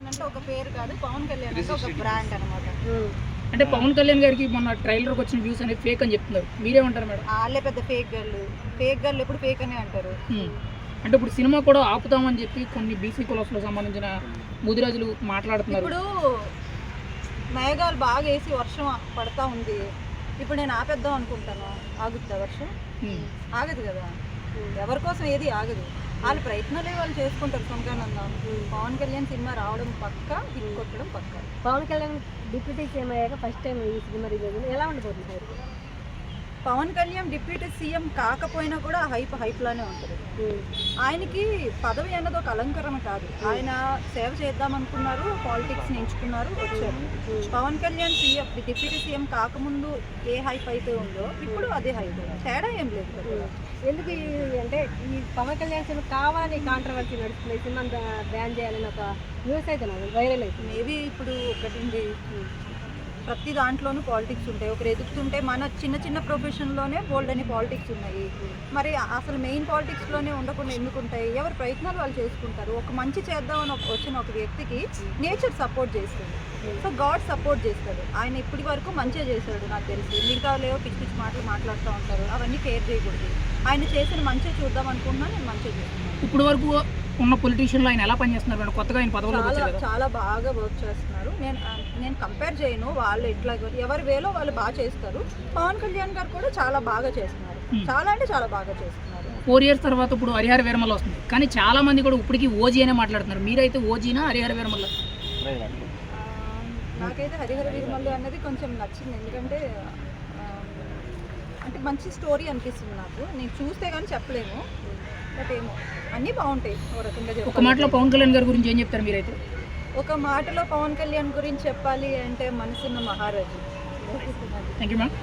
అంటే ఒక పేరు కాదు, పవన్ కళ్యాణ్ అంటే ఒక బ్రాండ్ అనమాట. అంటే పవన్ కళ్యాణ్ గారికి మొన్న ట్రైలర్కి వచ్చిన వ్యూస్ అనేది ఫేక్ అని చెప్తున్నారు, మీరేమంటారు మేడం? వాళ్ళే పెద్ద ఫేక్ గర్ల్ ఎప్పుడు ఫేక్ అనే అంటారు. అంటే ఇప్పుడు సినిమా కూడా ఆపుతామని చెప్పి కొన్ని బీసీ కులాస్లో సంబంధించిన ముదిరాజులు మాట్లాడుతున్నారు. ఇప్పుడు మేఘాలు బాగా వేసి వర్షం పడతా ఉంది, ఇప్పుడు నేను ఆపేద్దాం అనుకుంటాను, ఆగుద్దా వర్షం? ఆగదు కదా, ఎవరి కోసం ఏది ఆగదు. వాళ్ళ ప్రయత్నాలే వాళ్ళు చేసుకుంటారు. సొంకానందం పవన్ కళ్యాణ్ సినిమా రావడం పక్క, హిట్ కొట్టడం పక్క. పవన్ కళ్యాణ్ డిప్యూటీ సీఎం అయ్యాక ఫస్ట్ టైం ఈ సినిమా రిలీజ్ ఎలా ఉండబోతుంది? పవన్ కళ్యాణ్ డిప్యూటీ సీఎం కాకపోయినా కూడా హైప్ లానే ఉంటుంది. ఆయనకి పదవి అన్నది ఒక అలంకరణ కాదు, ఆయన సేవ చేద్దాం అనుకున్నారు, పాలిటిక్స్ ఎంచుకున్నారు, వచ్చారు. పవన్ కళ్యాణ్ డిప్యూటీ సీఎం కాకముందు ఏ హైప్ అయితే ఉందో ఇప్పుడు అదే హైప్, తేడా ఏం లేదు కదా. ఎందుకు అంటే ఈ పవన్ కళ్యాణ్ సినిమా కావాలి కాంట్రవర్సీ నడుస్తుంది, సినిమా బ్యాన్ చేయాలని ఒక న్యూస్ అయితే వైరల్ అవుతుంది. మేబీ ఇప్పుడు ఒకటి ప్రతి దాంట్లోనూ పాలిటిక్స్ ఉంటాయి. ఒకరు ఎదుగుతుంటే మన చిన్న చిన్న ప్రొఫెషన్లోనే బోల్డ్ అని పాలిటిక్స్ ఉన్నాయి. మరి అసలు మెయిన్ పాలిటిక్స్లోనే ఉండకుండా ఎందుకుంటాయి? ఎవరి ప్రయత్నాలు వాళ్ళు చేసుకుంటారు. ఒక మంచి చేద్దామని వచ్చిన ఒక వ్యక్తికి నేచర్ సపోర్ట్ చేస్తుంది, సో గాడ్ సపోర్ట్ చేస్తాడు. ఆయన ఇప్పటి వరకు మంచిగా చేశాడు నాకు తెలిసి. మిగతా లేవో పిచ్చి పిచ్చి మాటలు మాట్లాడుతూ ఉంటారు, అవన్నీ కేర్ చేయకూడదు. ఆయన చేసిన మంచిగా చూద్దాం అనుకున్నా నేను మంచిగా చేస్తున్నాను. ఇప్పుడు వరకు ఉన్న పొలిటీషియన్లు ఆయన ఎలా పనిచేస్తున్నారు? కొత్తగా ఆయన పదవులు చాలా బాగా వర్క్ చేస్తున్నారు. నేను కంపేర్ చేయను, వాళ్ళు ఎట్లా ఎవరి వేలో వాళ్ళు బాగా చేస్తారు. పవన్ కళ్యాణ్ గారు కూడా చాలా బాగా చేస్తున్నారు, చాలా అంటే చాలా బాగా చేస్తున్నారు. 4 years తర్వాత ఇప్పుడు హరిహర వీరమల్ల వస్తుంది, కానీ చాలా మంది కూడా ఇప్పటికీ ఓజీ అనే మాట్లాడుతున్నారు. మీరైతే ఓజీనా హరిహర వీరమల్ల? నాకైతే హరిహర వీరమల్లు అన్నది కొంచెం నచ్చింది, ఎందుకంటే అంటే మంచి స్టోరీ అనిపిస్తుంది నాకు. నేను చూస్తే కానీ చెప్పలేము, బట్ ఏమో అన్నీ బాగుంటాయి. ఓ రకంగా ఒక మాటలో పవన్ కళ్యాణ్ గారి గురించి ఏం చెప్తారు మీరైతే? ఒక మాటలో పవన్ కళ్యాణ్ గురించి చెప్పాలి అంటే మనసున్న మహారాజు. Thank you ma'am.